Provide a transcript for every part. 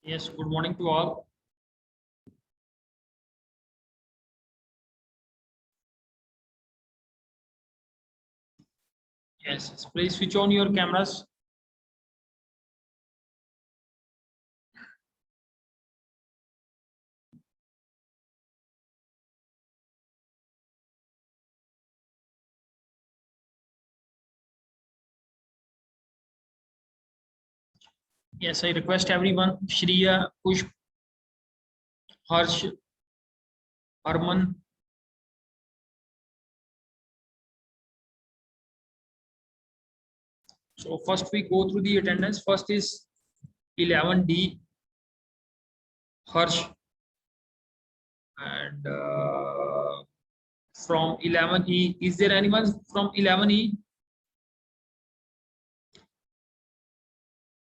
Yes, good morning to all. Yes, please switch on your cameras. Yes, I request everyone, Shriya, Pushp, Harsh, Harman. So first we go through the attendance. First is 11D, Harsh, and from 11E. Is there anyone from 11E?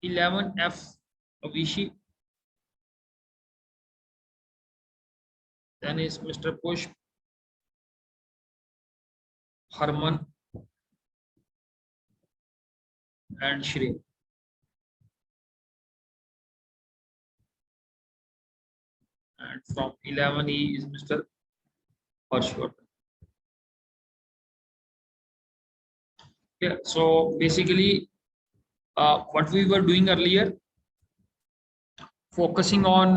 11F, Avishi. Then is Mr. Pushp, Harman, and Shri. And from 11E is Mr. Harshvardhan. Yeah, so basically, what we were doing earlier, focusing on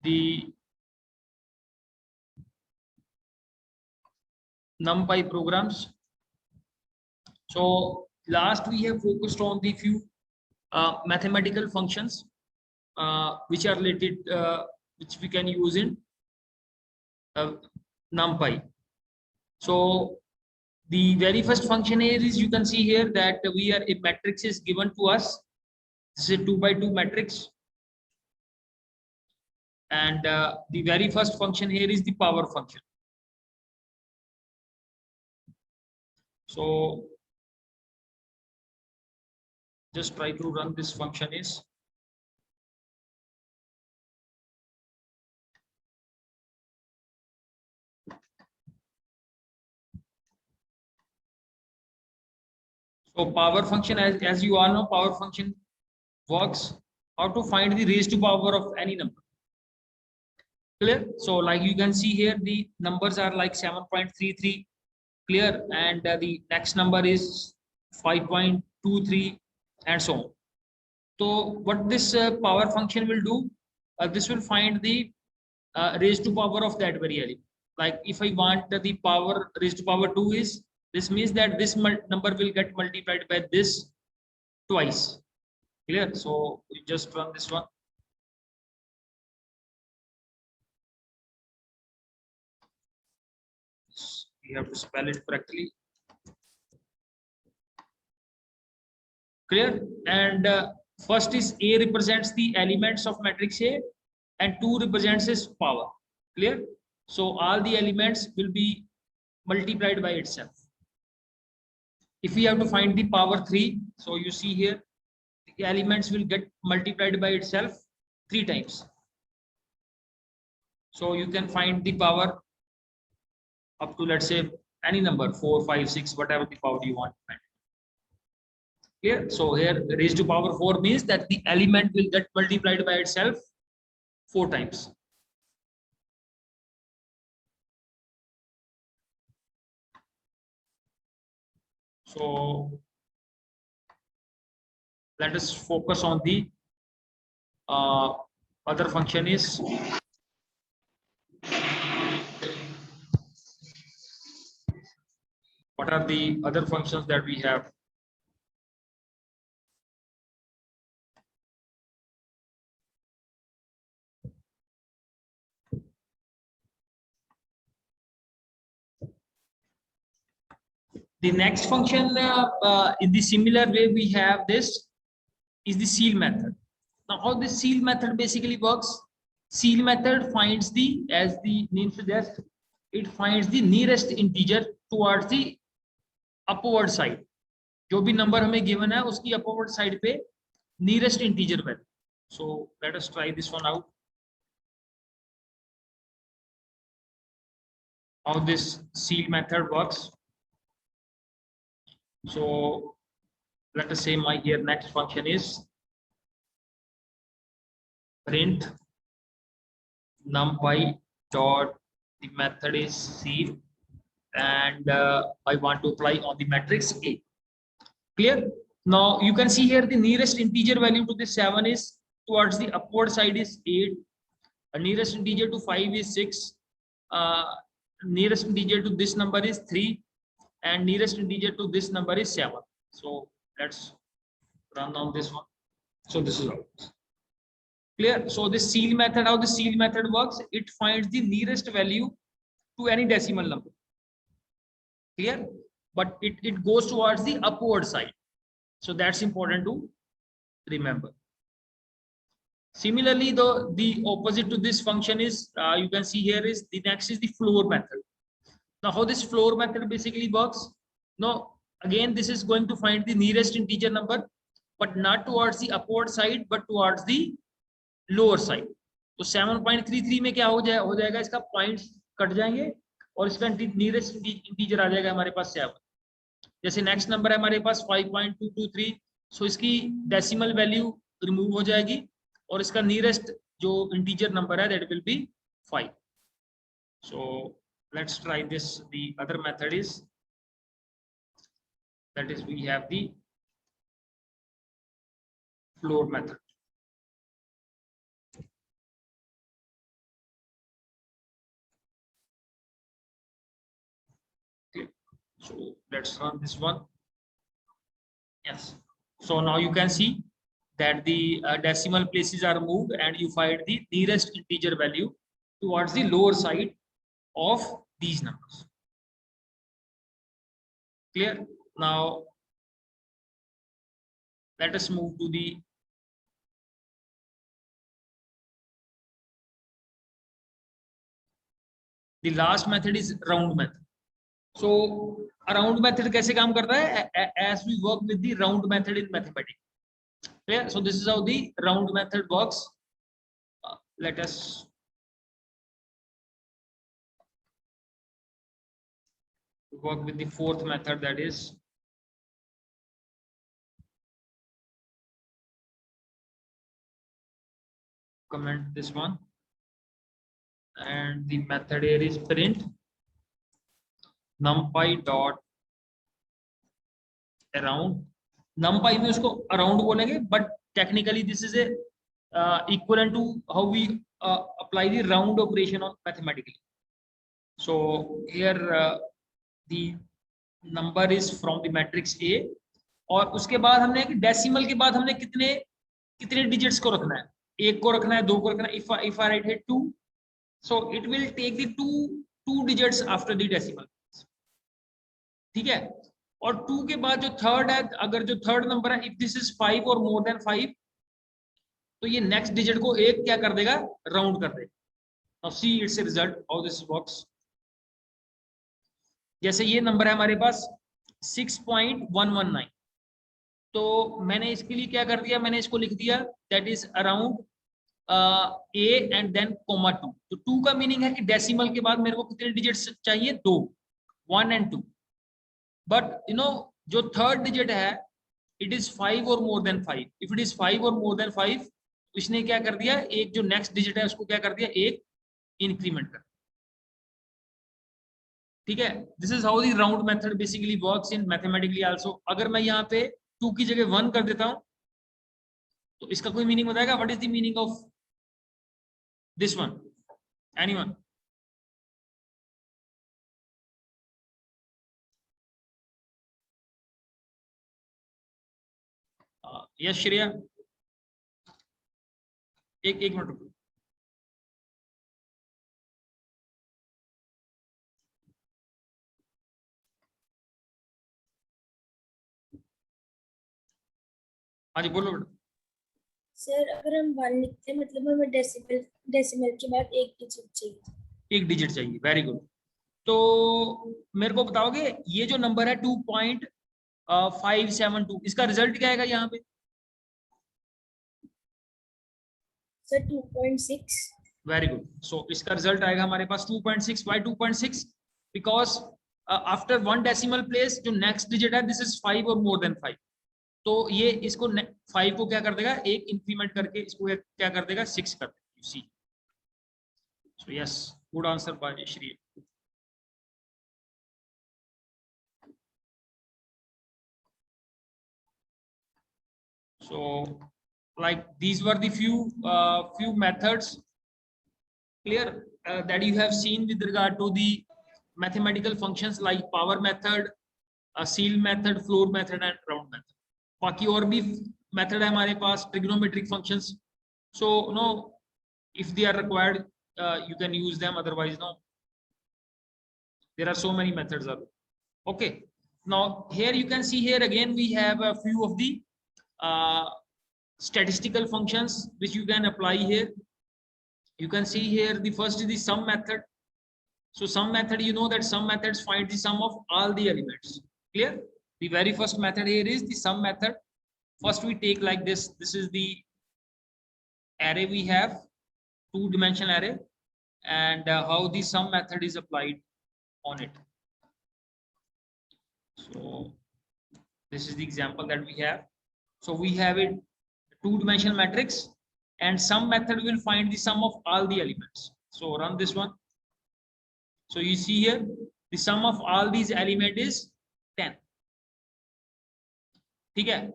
the NumPy programs. So last we have focused on the few mathematical functions which are related, which we can use in NumPy. So the very first function here is, you can see here that we are, a matrix is given to us. This is a 2 by 2 matrix. And the very first function here is the power function. So just try to run this function is. So power function, as you all know, power function works how to find the raised to power of any number. Clear? So like you can see here, the numbers are like 7.33, clear, and the next number is 5.23, and so on. So what this power function will do, this will find the raised to power of that very element. Like if I want the power raised to power 2 is, this means that this number will get multiplied by this twice. Clear? So we just run this one. We have to spell it correctly. Clear? And first is A represents the elements of matrix A, and 2 represents its power. Clear? So all the elements will be multiplied by itself. If we have to find the power 3, so you see here, the elements will get multiplied by itself 3 times. So you can find the power up to, let's say, any number, 4, 5, 6, whatever the power you want to find. Here, so here raised to power 4 means that the element will get multiplied by itself 4 times. So let us focus on the other function is what are the other functions that we have. The next function in the similar way we have this is the ceil method. Now how this ceil method basically works, ceil method finds the, as the name suggests, it finds the nearest integer towards the upward side. जो भी number हमें given है उसकी upward side पे nearest integer value. So let us try this one out. How this ceil method works. So let us say my here next function is print numpy dot, the method is seal, and I want to apply on the matrix A. Clear? Now you can see here the nearest integer value to the 7 is towards the upward side is 8. Nearest integer to 5 is 6. Nearest integer to this number is 3, and nearest integer to this number is 7. So let's run on this one. So this is how it is. Clear? So the seal method, how the seal method works, it finds the nearest value to any decimal number. Clear? But it goes towards the upward side. So that's important to remember. Similarly, the opposite to this function is, you can see here is the next is the floor method. Now how this floor method basically works? Now again, this is going to find the nearest integer number, but not towards the upward side, but towards the lower side. तो 7.33 में क्या हो जाएगा, इसका points cut जाएंगे और इसका nearest integer आ जाएगा हमारे पास 7. जैसे नेक्स्ट नंबर है हमारे पास 5.223, सो इसकी डेसिमल वैल्यू रिमूव हो जाएगी और इसका नियरेस्ट जो इंटीजर नंबर है that will be 5. So let's try this. The other method is that is we have the floor method. So let's run this one. Yes. So now you can see that the decimal places are moved and you find the nearest integer value towards the lower side of these numbers. Clear? Now let us move to the last method is round method. So round method कैसे काम करता है? As we work with the round method in mathematics. Clear? So this is how the round method works. Let us work with the fourth method, that is comment this one, and the method here is print numpy dot around. numpy में उसको around बोलेंगे, but technically this is a equivalent to how we apply the round operation on mathematically. So here the number is from the matrix A, और उसके बाद हमने decimal के बाद हमने कितने डिजिट्स को रखना है? 1 को रखना है, 2 को रखना है. If I write here 2, so it will take the two digits after the decimal. ठीक है? और 2 के बाद जो थर्ड है, अगर जो थर्ड नंबर है, इफ दिस इज 5 और मोर देन 5, तो ये नेक्स्ट डिजिट को एक क्या कर देगा? राउंड कर देगा. Now see it's a result how this works. जैसे ये नंबर है हमारे पास 6.119, तो मैंने इसके लिए क्या कर दिया? मैंने इसको लिख दिया that is around A and then comma 2. तो 2 का मीनिंग है कि डेसिमल के बाद मेरे को कितने डिजिट्स चाहिए? 2, 1 एंड 2. बट यू नो जो थर्ड डिजिट है इट इज 5 और more than 5. If it is 5 और मोर देन 5, इसने क्या कर दिया? एक जो नेक्स्ट डिजिट है उसको क्या कर दिया? एक इंक्रीमेंट कर. ठीक है? This is how the round method basically works in mathematically also. अगर मैं यहाँ पे 2 की जगह 1 कर देता हूं तो इसका कोई मीनिंग बताएगा? What is the meaning of this one? Anyone? Yes Shreya, एक मिनट रुको. हाँ जी बोलो बेटा. सर अगर हम 1 लिखते हैं मतलब हमें डेसिमल के बाद एक डिजिट चाहिए. एक डिजिट चाहिए. Very good. तो मेरे को बताओगे ये जो नंबर है 2.572, इसका रिजल्ट क्या आएगा यहाँ पे? सर 2.6. Very good. सो इसका रिजल्ट आएगा हमारे पास 2.6. By 2.6 because after 1 decimal place जो नेक्स्ट डिजिट है दिस इज 5 और मोर देन 5. तो ये इसको 5 को क्या कर देगा, एक इंक्रीमेंट करके इसको क्या कर देगा, 6 कर देगा, you see. So yes, good answer by Shri. So like these were the few methods clear that you have seen with regard to the mathematical functions like power method, seal method, floor method and round method. बाकी और भी method है हमारे पास, trigonometric functions. So no, if they are required you can use them, otherwise no, there are so many methods are. Okay, now here you can see, here again we have a few of the statistical functions which you can apply here. You can see here the first is the sum method. So sum method, you know that sum methods find the sum of all the elements. Clear? The very first method here is the sum method. First we take like this. This is the array we have, two-dimensional array, and how the sum method is applied on it. So this is the example that we have. So we have it two-dimensional matrix, and sum method will find the sum of all the elements. So run this one. So you see here the sum of all these element is 10. ठीक है?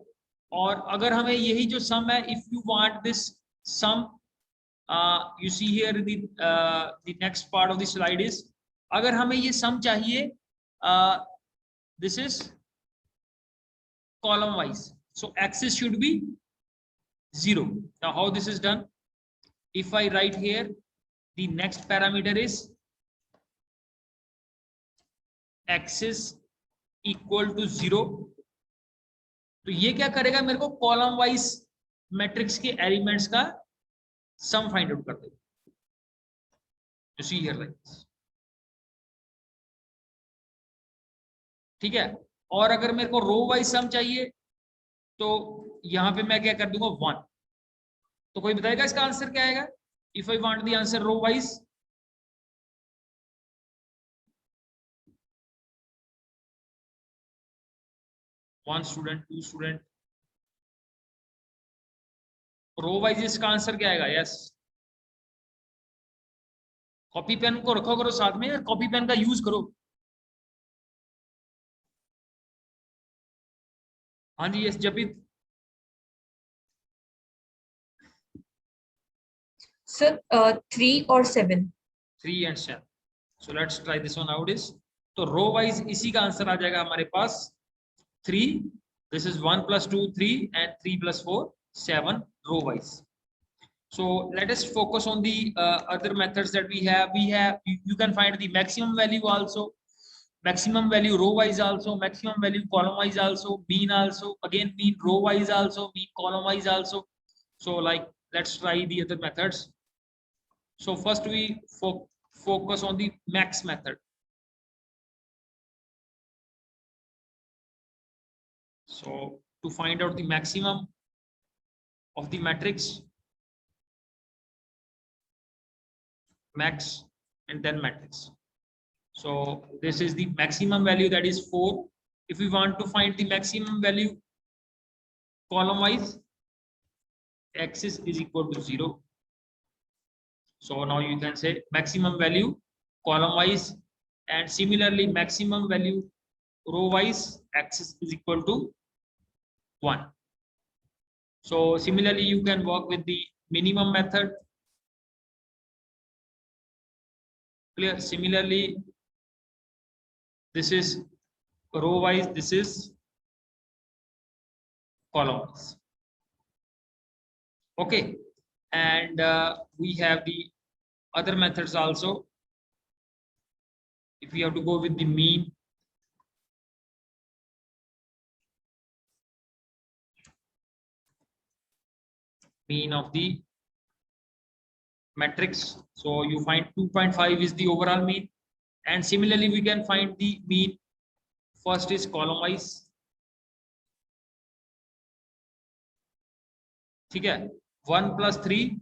और अगर हमें यही जो sum है, if you want this sum, you see here the next part of the slide is, अगर हमें ये sum चाहिए, this is column wise, so axis should be 0. Now how this is done? If I write here the next parameter is axis equal to 0, तो ये क्या करेगा, मेरे को कॉलम वाइज मैट्रिक्स के एलिमेंट्स का सम फाइंड आउट कर देगा. You see here like this. ठीक है? और अगर मेरे को रो वाइज सम चाहिए तो यहां पे मैं क्या कर दूंगा, 1. तो कोई बताएगा इसका आंसर क्या आएगा? If I want the answer row wise, one student, two student, row wise इसका आंसर क्या आएगा? यस, कॉपी पेन को रखो करो साथ में, कॉपी पेन का यूज करो. हाँ जी, yes जबित. Sir, 3 or 7. 3 and 7. So let's try this one out is, तो रो वाइज इसी का आंसर आ जाएगा हमारे पास 3. This is 1 plus 2 3 and 3 plus 4 7 row wise. So let us focus on the other methods that we have. You can find the maximum value also, maximum value row wise also, maximum value column wise also, mean also, again mean row wise also, mean column wise also. So like let's try the other methods. So first we focus on the max method. So to find out the maximum of the matrix, max and then matrix. So this is the maximum value, that is 4. If we want to find the maximum value column wise, axis is equal to 0. So now you can say maximum value column wise, and similarly maximum value row wise, axis is equal to 1. So similarly you can work with the minimum method. Clear? Similarly this is row wise, this is column wise. Okay, and we have the other methods also. If we have to go with the mean, mean of the matrix, so you find 2.5 is the overall mean, and similarly we can find the mean. First is column wise. ठीक है? 1 plus 3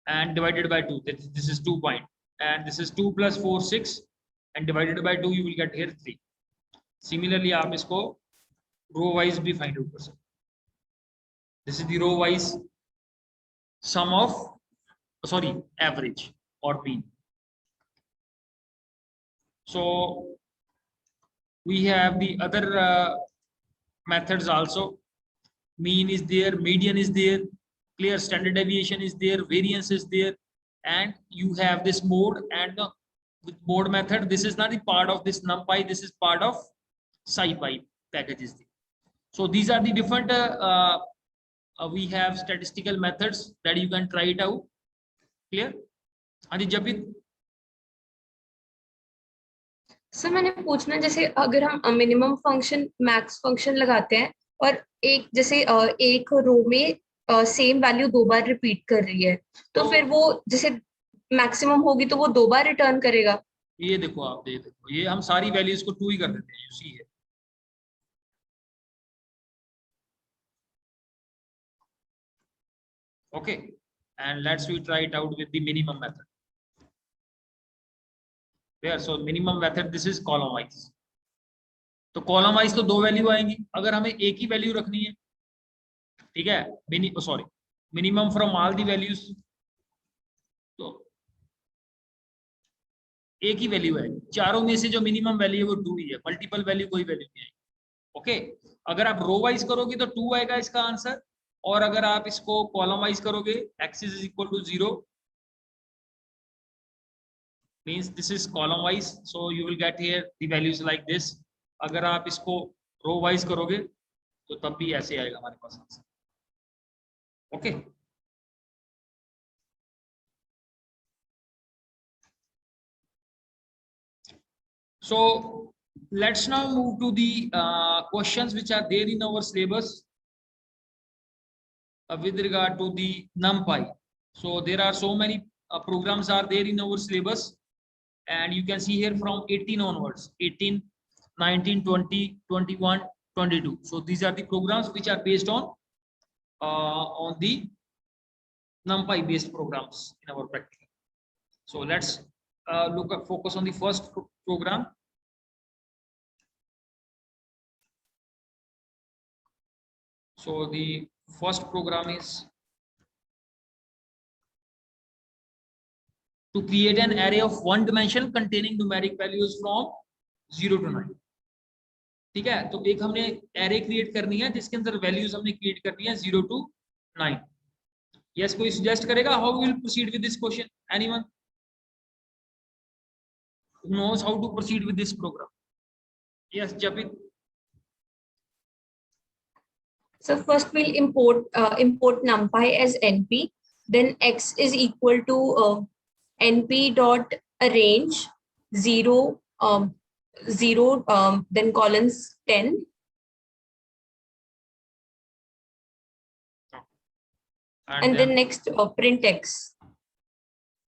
and divided by 2, this is 2 point, and this is 2 plus 4 6 and divided by 2 you will get here 3. Similarly आप इसको row wise भी find out कर सकते. This is the row wise sum of, sorry, average or mean. So we have the other methods also. Mean is there, median is there, clear standard deviation is there, variance is there, and you have this mode. And with mode method, this is not the part of this numpy, this is part of scipy packages. So these are the different we have statistical methods that you can try it out. Clear? Adi Japit? Sir मैंने पूछना जैसे अगर हम minimum function max function लगाते हैं और एक जैसे एक रो में सेम वैल्यू 2 बार रिपीट कर रही है तो फिर वो जैसे मैक्सिमम होगी तो वो 2 बार रिटर्न करेगा. ये देखो आप, ये देखो, ये हम सारी वैल्यूज को 2 ही कर देते हैं. यू सी है. Okay, and let's we try it out with the minimum method. There, so minimum method, this is column wise. तो कॉलम वाइज तो 2 वैल्यू आएंगी. अगर हमें एक ही वैल्यू रखनी है, ठीक है, sorry, minimum from all the values, तो एक ही वैल्यू है. चारों में से जो मिनिमम वैल्यू है वो 2 ही है. मल्टीपल वैल्यू कोई वैल्यू नहीं आएगी. ओके, अगर आप रो वाइज करोगे तो 2 आएगा इसका आंसर. और अगर आप इसको कॉलम वाइज करोगे, x is equal to 0 means this is column wise, so you will get here the values like this. अगर आप इसको रो वाइज करोगे तो तब भी ऐसे आएगा हमारे पास answer. Okay, so let's now move to the questions which are there in our syllabus with regard to the numpy. So there are so many programs are there in our syllabus, and you can see here from 18 onwards, 18, 19, 20, 21, 22. So these are the programs which are based on the numpy based programs in our practical. So let's focus on the first program. So the first program is to create an array of one dimension containing numeric values from 0 to 9. ठीक है, तो एक हमने array create करनी है जिसके अंदर values हमने क्रिएट करनी है 0 to 9. यस, कोई सजेस्ट करेगा how we will proceed with this question? Anyone knows how to proceed with this program? Yes, Japit. So first we'll import numpy as np, then x is equal to np dot arrange 0 then colons 10. And then next print x.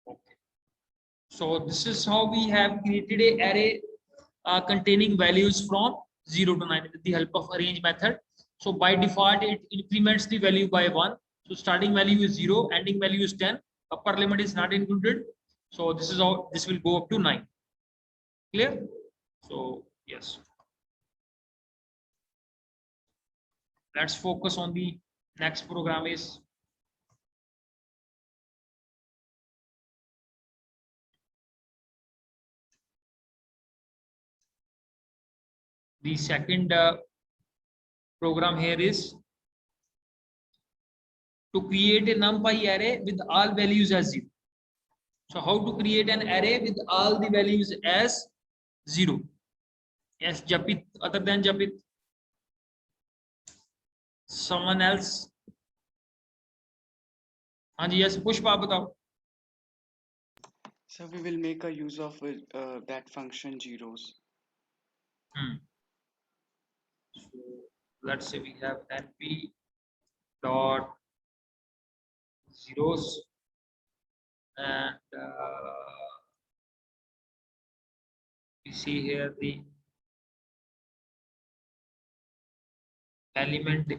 Okay. So this is how we have created a array containing values from 0 to 9 with the help of arrange method. So by default it increments the value by 1. So starting value is 0, ending value is 10, upper limit is not included. So this is how this will go up to 9. Clear? So yes, let's focus on the next program. Is the second program here is to create a numpy array with all values as 0. So how to create an array with all the values as 0? Yes, Japit, other than Japit, someone else? Anji, yes, Pushpa, आप बताओ. So we will make a use of that function zeros. So let's say we have np dot zeros, and we see here the element.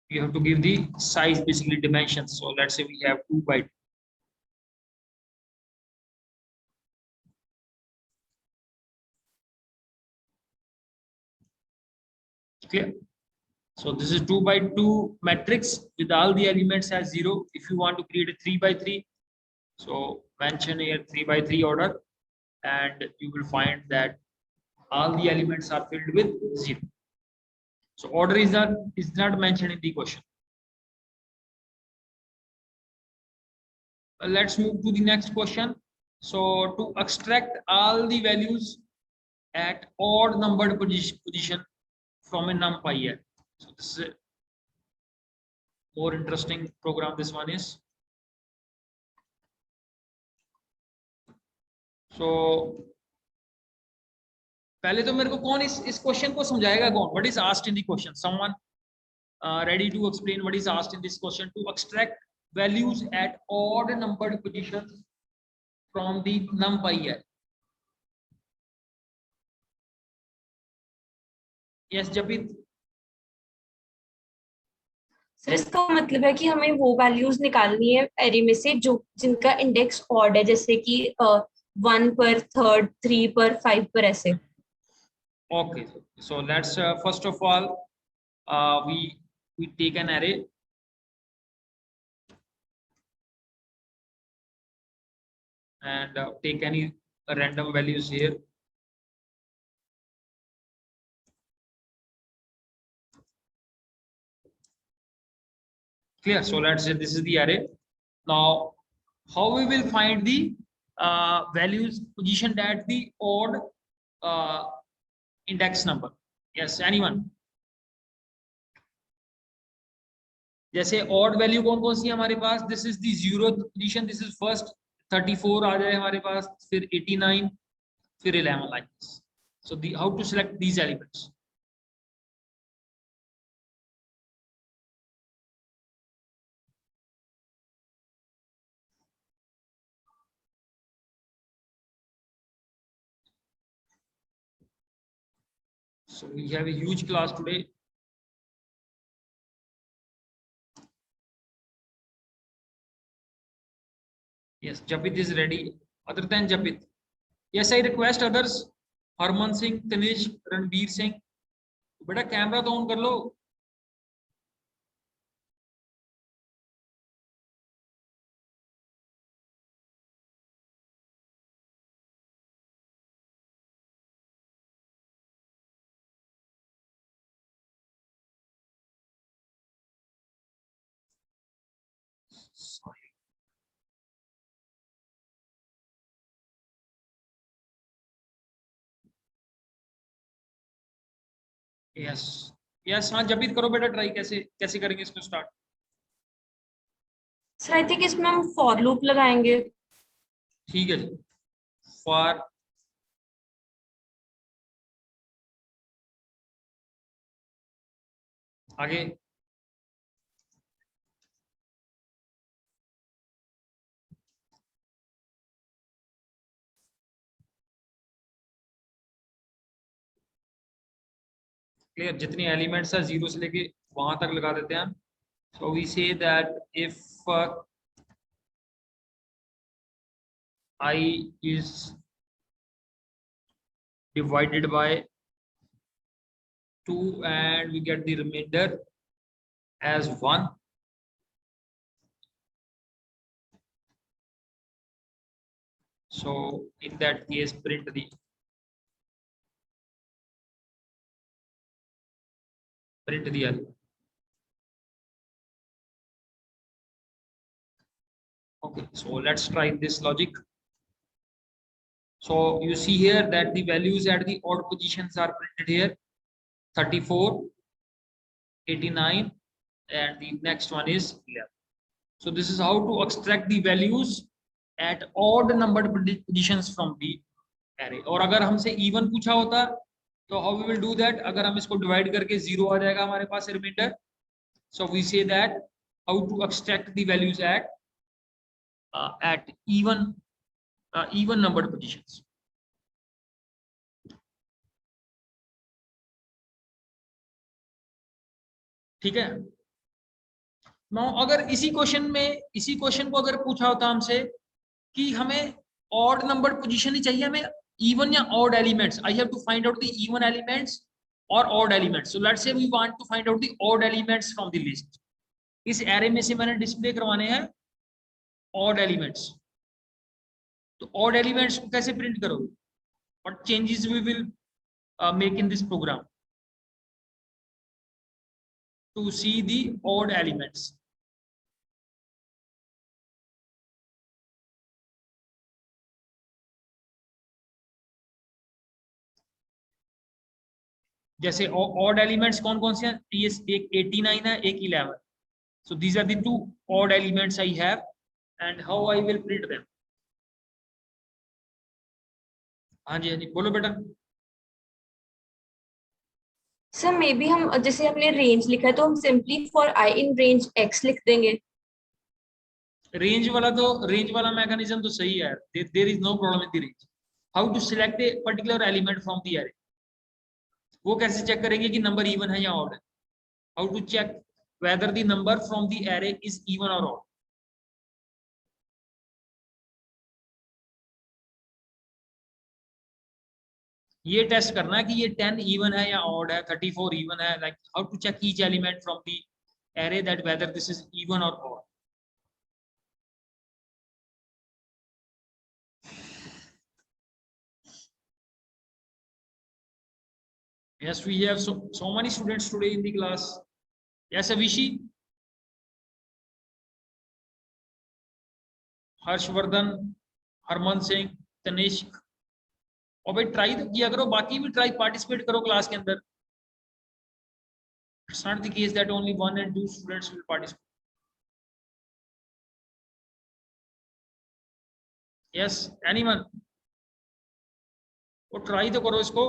You have to give the size, basically dimensions. So let's say we have 2 by 2. Clear? So this is 2 by 2 matrix with all the elements as 0. If you want to create a 3 by 3, so mention here 3 by 3 order, and you will find that all the elements are filled with 0. So order is not mentioned in the question. Let's move to the next question. So to extract all the values at odd numbered position from a numpy array. So this is a more interesting program. This one is. So पहले तो मेरे को कौन इस question को समझाएगा कौन? What is asked in the question? Someone ready to explain what is asked in this question? To extract values at odd numbered positions from the numpy array. Yes, Japit. Sir इसका मतलब है कि हमें वो values निकालनी है array में से जो जिनका इंडेक्स ऑड है, जैसे कि 1 पर, 3rd, 3 पर, 5 पर, ऐसे. Okay, so let's first of all we take an array. And take any random values here. Clear? So let's say this is the array. Now, how we will find the values positioned at the odd index number? Yes, anyone? जैसे odd value कौन कौन सी है हमारे पास? This is the 0th position. This is first. 34 आ जाए हमारे पास, फिर 89, फिर 11, like this. So how to select these elements? So we have a huge class today. Yes, Japit is ready. Other than Japit, yes, I request others. Harman Singh, Tanish, Ranbir Singh. बेटा camera तो on कर लो. Sorry. Yes yes, हाँ जपीत करो बेटा, try कैसे कैसे करेंगे इसको स्टार्ट. सर आई थिंक इसमें हम फॉर लूप लगाएंगे. ठीक है जी. फॉर आगे क्लियर. जितनी एलिमेंट्स है 0 से लेके वहां तक लगा देते हैं. So we say that if I is divided by 2 and we get the remainder as 1. So in that case print the element. Okay, so let's try this logic. So you see here that the values at the odd positions are printed here: 34, 89, and the next one is 11. So this is how to extract the values at odd numbered positions from the array. और अगर हमसे even पूछा होता तो how we will do that? अगर हम इसको divide करके 0 आ जाएगा हमारे पास remainder. So we say that how to extract the values at even numbered positions. ठीक है. Now अगर इसी क्वेश्चन को अगर पूछा होता हमसे कि हमें odd numbered position ही चाहिए, हमें even या odd elements, I have to find out the even elements or odd elements. So let's say we want to find out the odd elements from the list. इस array में से मैंने display करवाने हैं odd elements. तो odd elements को कैसे print करोगे? What changes we will make in this program to see the odd elements? जैसे odd elements कौन कौन से हैं? ये एक 89 है, एक 11. So these are the two odd elements I have, and how I will print them. हाँ जी बोलो बेटा. सर मे बी हम जैसे हमने रेंज लिखा है तो हम simply for I in range X लिख देंगे. रेंज वाला मैकेनिज्म तो सही है. There is no problem in the range. How to select a particular element from the array? वो कैसे चेक करेंगे कि नंबर इवन है या ऑड है? How to check whether the number from the array is even or odd? ये test करना है कि ये 10 इवन है या ऑड है, 34 इवन है. Like how to check each element from the array that whether this is even or odd. Yes, we have so many students today in the class. Yes, Avishi, Harshvardhan, Harman Singh, Tanishk. और भाई try तो किया करो, बाकी भी try participate करो class के अंदर. It's not the case that only 1 and 2 students will participate. Yes, anyone? वो ट्राई तो करो इसको.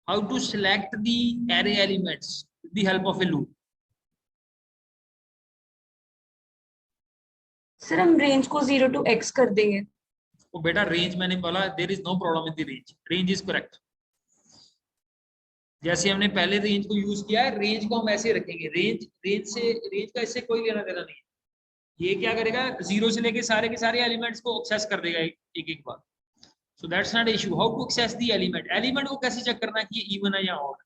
How to select the array elements with the help of a loop? Sir हम रेंज को 0 to x कर देंगे. तो बेटा रेंज मैंने बोला there is no problem in the range. Range is correct. जैसे हमने पहले रेंज को यूज किया है, रेंज को हम ऐसे रखेंगे. रेंज का इससे कोई लेना देना नहीं है. ये क्या करेगा, 0 से लेके सारे के सारे एलिमेंट्स को एक्सेस कर देगा एक बार. So that's not issue. How to access the element? Element को कैसे चेक करना है कि ये even है या odd?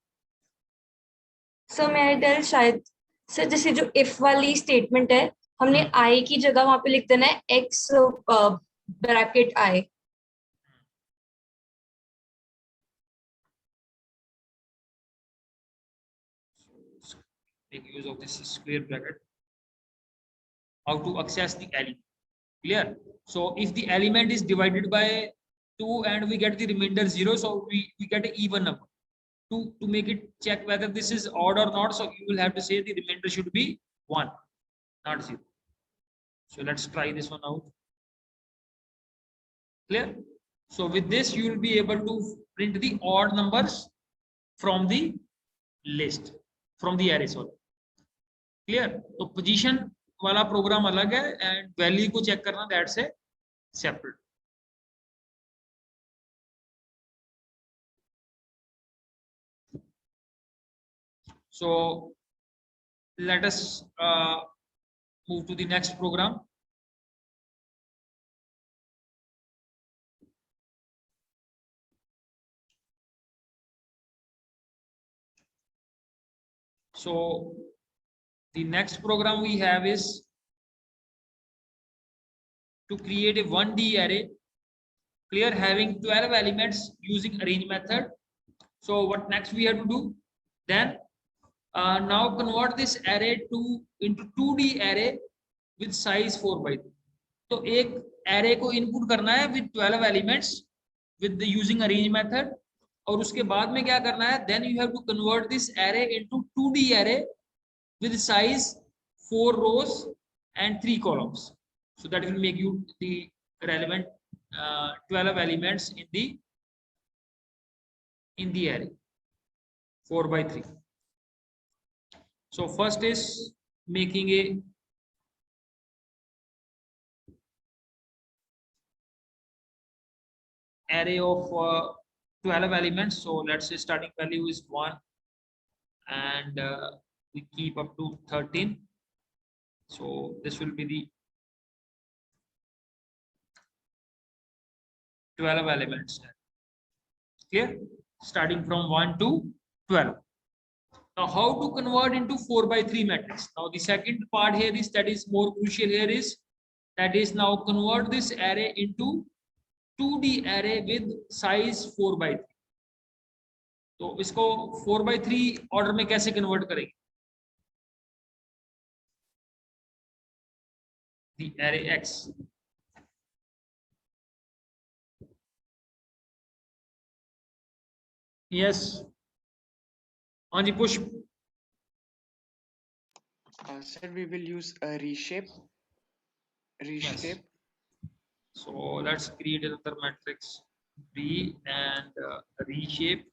सर मैं टेल शायद सर जैसे जो इफ वाली स्टेटमेंट है हमने आई की जगह वहां पे लिख देना है x bracket I. Make use of this square bracket. How to access the element? Clear? So if the element is divided by 2 and we get the remainder 0, so we get an even number. To make it check whether this is odd or not, so you will have to say the remainder should be 1, not 0. So let's try this one out. Clear? So with this you will be able to print the odd numbers from the list, from the array. Sorry. Clear? तो position वाला programme अलग है and value को check करना that's a separate. So let us move to the next program. So the next program we have is to create a 1D array, clear, having 12 elements using arrange method. So what next we have to do? Then now convert this array into 2D array with size 4 by 3. तो एक array को input करना है with 12 elements with the using arrange method. और उसके बाद में क्या करना है? Then you have to convert this array into 2D array with size 4 rows and 3 columns. So that will make you the relevant 12 elements in the array 4 by 3. So first is making a array of 12 elements. So let's say starting value is 1 and we keep up to 13. So this will be the 12 elements. Clear? Starting from 1 to 12. Now, how to convert into 4 by 3 matrix? Now, the second part here is that is more crucial here is that is now convert this array into 2D array with size 4 by 3. तो इसको 4 by 3 order में कैसे convert करेंगे? The array X. Yes. हाँ जी push. Sir, we will use a reshape. Reshape. So let's create another matrix B and reshape.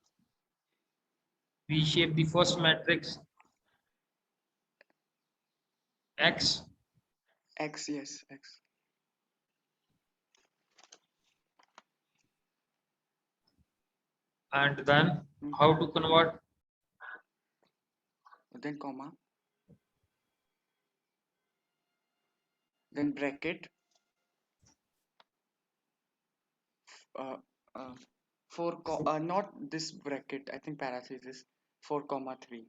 Reshape the first matrix X. X, yes, X. And then how to convert? Then comma. Then bracket. 4, not this bracket, I think parenthesis. 4, 3.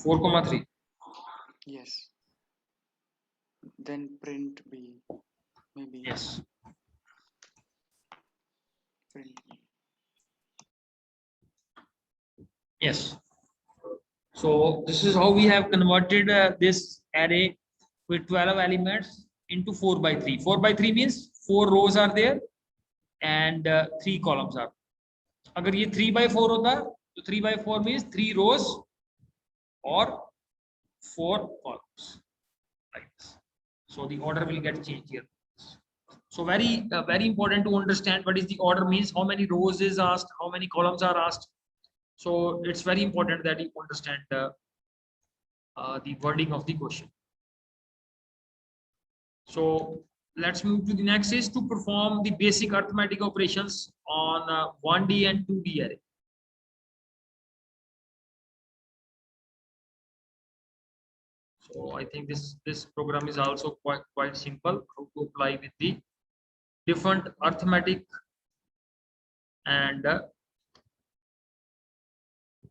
4,3. Yes. Then print B. Maybe. Yes. Print. Yes. So this is how we have converted this array with 12 elements into 4 by 3. 4 by 3 means 4 rows are there and 3 columns are. अगर ये 3 by 4 होता तो 3 by 4 means 3 rows or 4 columns like this. So the order will get changed here. So very important to understand what is the order means, how many rows is asked, how many columns are asked. So it's very important that you understand the wording of the question. So let's move to the next is to perform the basic arithmetic operations on 1D and 2D array. So I think this program is also quite simple how to apply with the different arithmetic and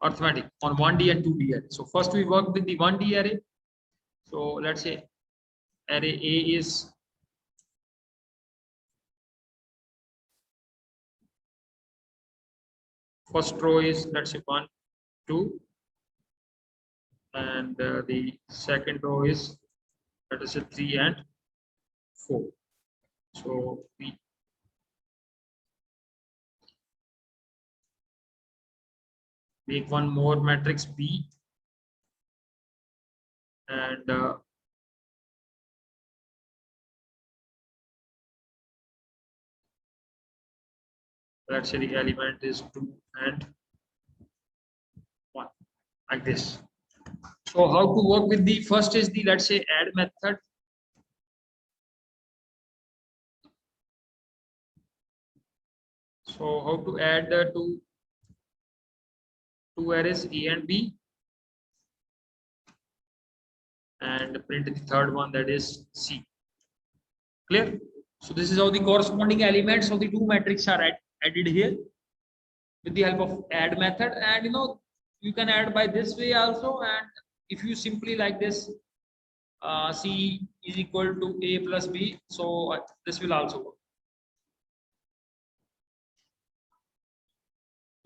arithmetic on 1D and 2D array. So first we work with the 1D array. So let's say array A is first row is let's say 1, 2, and the second row is let us say 3 and 4. So we make one more matrix B and let's say the element is 2 and 1 like this. So how to work with the first is the let's say add method. So how to add the two arrays A and B and print the third one that is C. Clear? So this is how the corresponding elements of the two matrices are added here with the help of add method, and you can add by this way also, and if you simply like this C is equal to A plus B, so this will also work.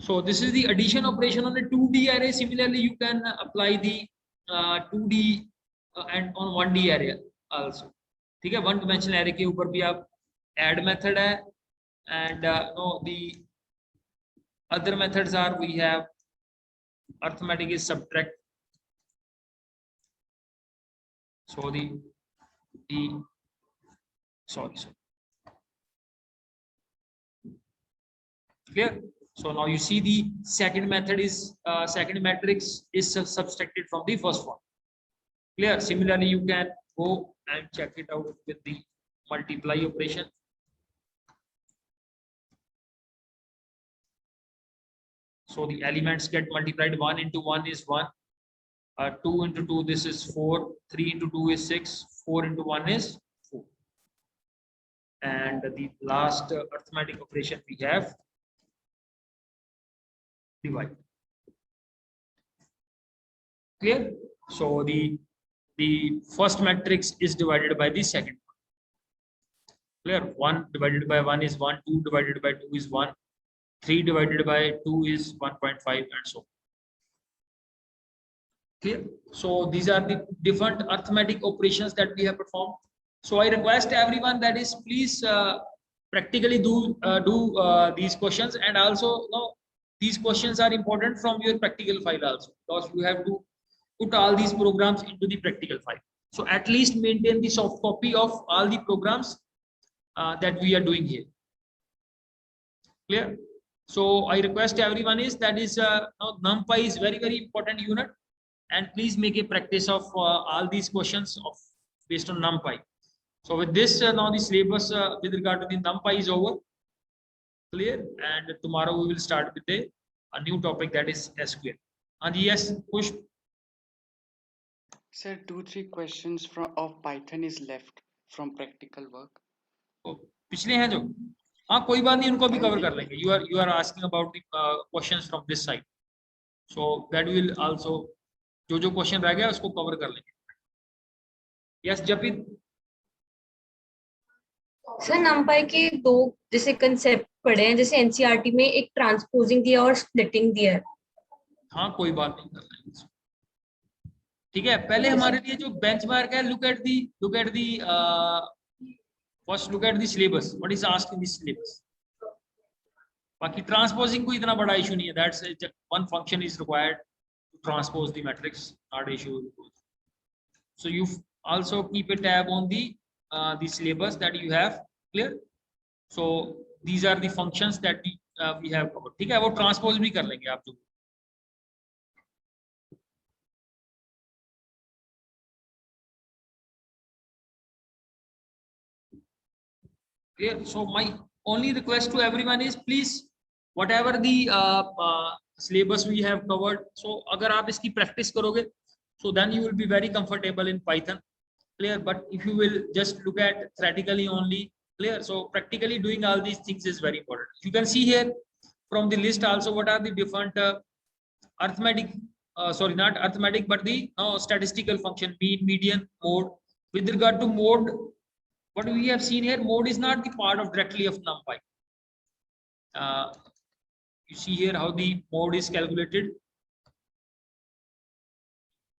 So this is the addition operation on a 2D array. Similarly, you can apply the 2D and on 1D array also. ठीक है, one dimensional array के ऊपर भी आप add method है, and no, the other methods are we have arithmetic is subtract. So sorry. Clear? So now you see the second method is second matrix is subtracted from the first one. Clear? Similarly, you can go and check it out with the multiply operation. So the elements get multiplied. 1 into 1 is 1. 2 into 2, this is 4, 3 into 2 is 6, 4 into 1 is 4. And the last arithmetic operation we have, divide. Clear? So the first matrix is divided by the second. Clear? 1 divided by 1 is 1, 2 divided by 2 is 1, 3 divided by 2 is 1.5, and so on. Clear? So these are the different arithmetic operations that we have performed. So I request everyone that is please practically do these questions, and also these questions are important from your practical file also, because you have to put all these programs into the practical file. So at least maintain the soft copy of all the programs that we are doing here. Clear? So I request everyone is that is NumPy is very, very important unit, and please make a practice of all these questions of based on NumPy. So with this, now the syllabus with regard to the NumPy is over. Clear? And tomorrow we will start with a new topic, that is SQL. And yes, push. Sir, 2-3 questions of Python is left from practical work. पिछले हैं जो, हाँ कोई बात नहीं, उनको भी cover कर लेंगे. You are asking about the questions from this side, so that will also जो क्वेश्चन रह गया उसको कवर कर लेंगे. Yes, जपित. सर नंपाई के दो जैसे कंसेप्ट पढ़े हैं, जैसे एनसीईआरटी में एक ट्रांसपोजिंग दिया और स्प्लिटिंग दिया है. हाँ कोई बात नहीं, कर लेंगे. ठीक है, पहले हमारे लिए जो बेंचमार्क है, look at the first look at the syllabus, what is asked in the syllabus. बाकी ट्रांसपोजिंग को इतना बड़ा इशू नहीं है, that's one function is required to transpose the matrix, not issue. So you also keep a tab on the syllabus that you have. Clear? So these are the functions that we have covered. ठीक है, वो transpose भी कर लेंगे आप लोग. Clear? So my only request to everyone is please, whatever the syllabus we have covered, so अगर आप इसकी practice करोगे, so then you will be very comfortable in Python. Clear? But if you will just look at theoretically only, clear? So practically doing all these things is very important. You can see here from the list also what are the different arithmetic, sorry, not arithmetic, but the statistical function, mean, median, mode. With regard to mode, what we have seen here, mode is not the part of directly of NumPy. You see here how the mode is calculated.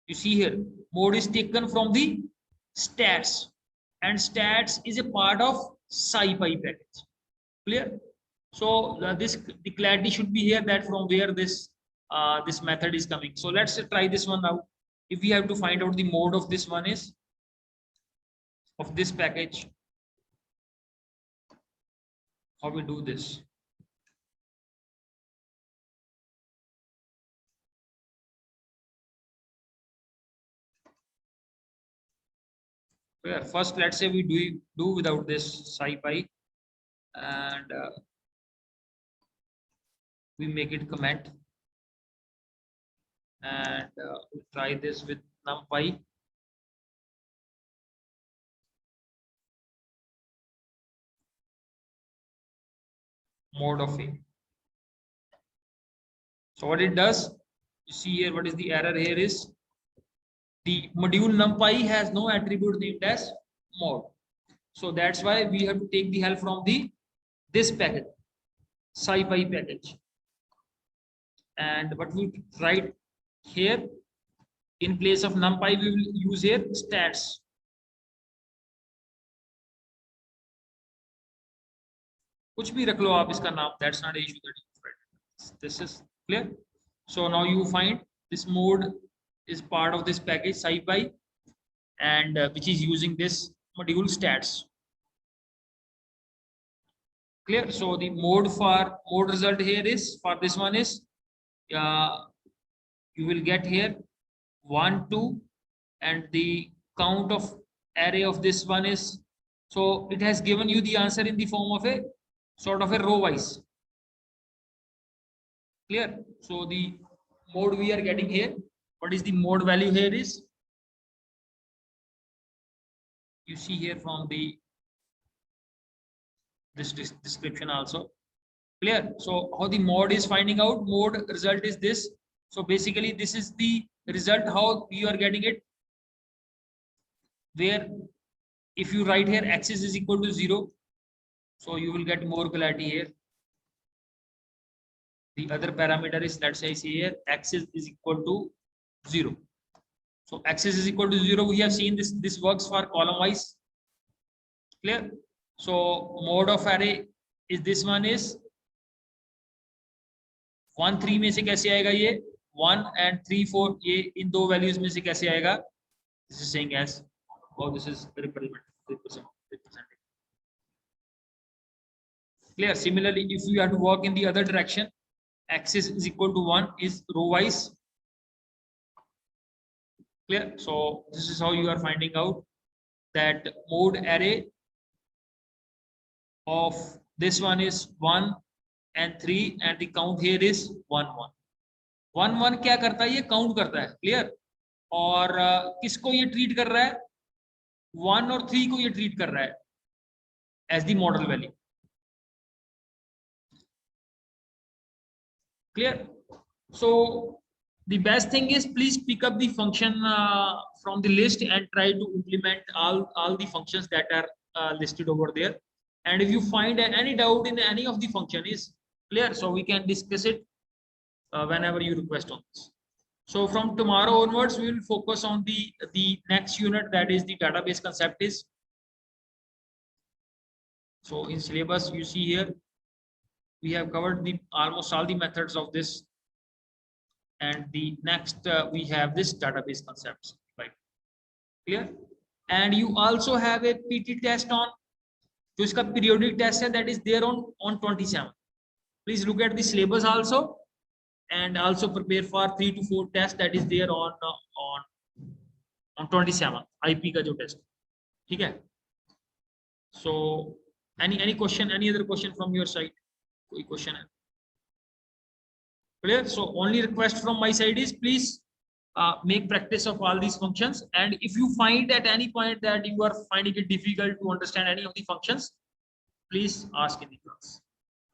You see here, mode is taken from the stats, and stats is a part of SciPy package. Clear? So the clarity should be here that from where this method is coming. So let's try this one out. If we have to find out the mode of this one is of this package, how we do this? First, let's say we do without this SciPy, and we make it comment, and we try this with NumPy. Mode of A. So what it does, you see here, what is the error here is the module NumPy has no attribute named as mode. So that's why we have to take the help from this package, SciPy package. And what we write here, in place of NumPy, we will use here stats. कुछ भी रख लो आप इसका नाम, that's not an issue that you write. This is clear. So now you find this mode is part of this package SciPy, and which is using this module stats. Clear? So the mode result here is for this one is you will get here 1, 2, and the count of array of this one is, so it has given you the answer in the form of a sort of a row wise. Clear? So the mode we are getting here what is the mode value here is, you see here from the this description also. Clear? So how the mode is finding out? Mode result is this. So basically this is the result how you are getting it, where if you write here axis is equal to 0, so you will get more clarity here. The other parameter is, let's say here axis is equal to 0. So axis is equal to 0. We have seen this works for column wise. Clear? So mode of array is this one is 1 3 में से कैसे आएगा ये 1 and 3 4 ये इन दो values में से कैसे आएगा? This is saying as, oh, this is representing. Clear? Similarly, if you have to work in the other direction, axis is equal to 1 is row wise. Clear? So this is how you are finding out that mode array of this one is 1 and 3 and the count here is 1 1. 1 1 क्या करता है? ये count करता है. Clear? और किसको ये treat कर रहा है? 1 और 3 को ये ट्रीट कर रहा है as the model value. Clear? So the best thing is please pick up the function from the list and try to implement all the functions that are listed over there. And if you find any doubt in any of the function is clear, so we can discuss it whenever you request on this. So from tomorrow onwards, we will focus on the next unit, that is the database concept is. So in syllabus, you see here, we have covered the almost all the methods of this. And the next we have this database concepts, right? Clear? And you also have a PT test on, so iska periodic test hai, that is there on 27. Please look at the syllabus also, and also prepare for 3 to 4 tests that is there on 27 IP ka jo test. ठीक है? So any question, any other question from your side? कोई question है? Clear? So only request from my side is please make practice of all these functions, and if you find at any point that you are finding it difficult to understand any of the functions, please ask in the class.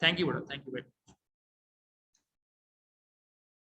Thank you, brother. Thank you very much.